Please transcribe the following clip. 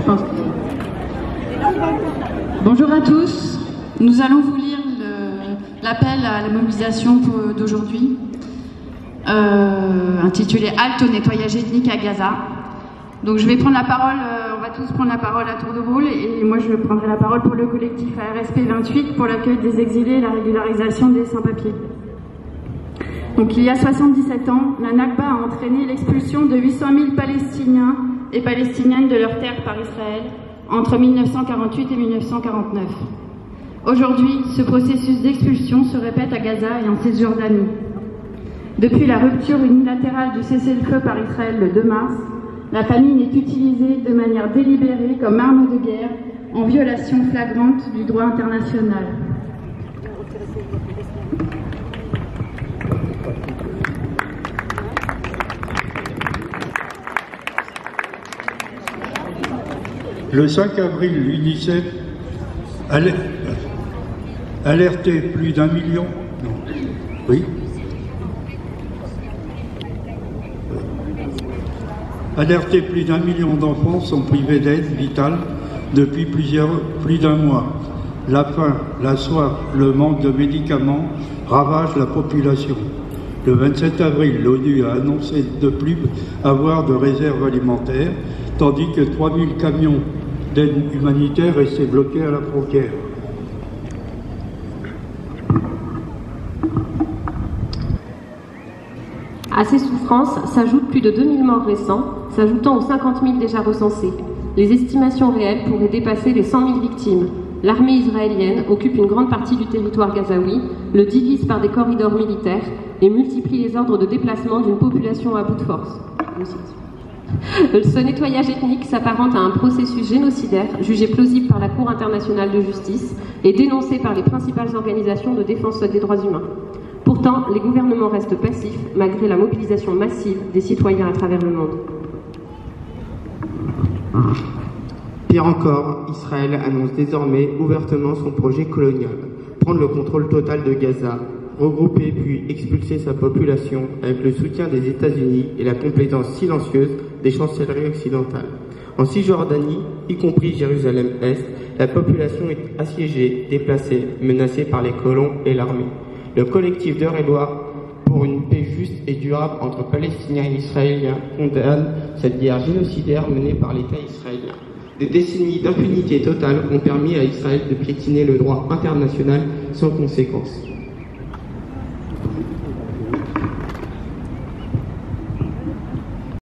pense. Bonjour à tous. Nous allons vous lire l'appel à la mobilisation d'aujourd'hui, intitulé « Halte au nettoyage ethnique à Gaza ». Donc je vais prendre la parole, on va tous prendre la parole à tour de rôle, et moi je prendrai la parole pour le collectif ARSP 28 pour l'accueil des exilés et la régularisation des sans-papiers. Donc il y a 77 ans, la Nakba a entraîné l'expulsion de 800 000 Palestiniens et Palestiniennes de leurs terres par Israël entre 1948 et 1949. Aujourd'hui, ce processus d'expulsion se répète à Gaza et en Cisjordanie. Depuis la rupture unilatérale du cessez-le-feu par Israël le 2 mars, la famine est utilisée de manière délibérée comme arme de guerre en violation flagrante du droit international. Le 5 avril, l'UNICEF alertait plus d'1 million. Non. Oui. Alertait plus d'1 million d'enfants sont privés d'aide vitale depuis plus d'un mois. La faim, la soif, le manque de médicaments ravagent la population. Le 27 avril, l'ONU a annoncé de plus avoir de réserves alimentaires, tandis que 3000 camions d'aide humanitaire restaient bloqués à la frontière. À ces souffrances s'ajoutent plus de 2000 morts récents, s'ajoutant aux 50 000 déjà recensés. Les estimations réelles pourraient dépasser les 100 000 victimes. L'armée israélienne occupe une grande partie du territoire gazaoui, le divise par des corridors militaires et multiplie les ordres de déplacement d'une population à bout de force. Ce nettoyage ethnique s'apparente à un processus génocidaire jugé plausible par la Cour internationale de justice et dénoncé par les principales organisations de défense des droits humains. Pourtant, les gouvernements restent passifs malgré la mobilisation massive des citoyens à travers le monde. Pire encore, Israël annonce désormais ouvertement son projet colonial, prendre le contrôle total de Gaza, regrouper puis expulser sa population avec le soutien des États-Unis et la complaisance silencieuse des chancelleries occidentales. En Cisjordanie, y compris Jérusalem-Est, la population est assiégée, déplacée, menacée par les colons et l'armée. Le collectif d'Eure-et-Loir pour une paix juste et durable entre Palestiniens et Israéliens condamne cette guerre génocidaire menée par l'État israélien. Des décennies d'impunité totale ont permis à Israël de piétiner le droit international sans conséquence.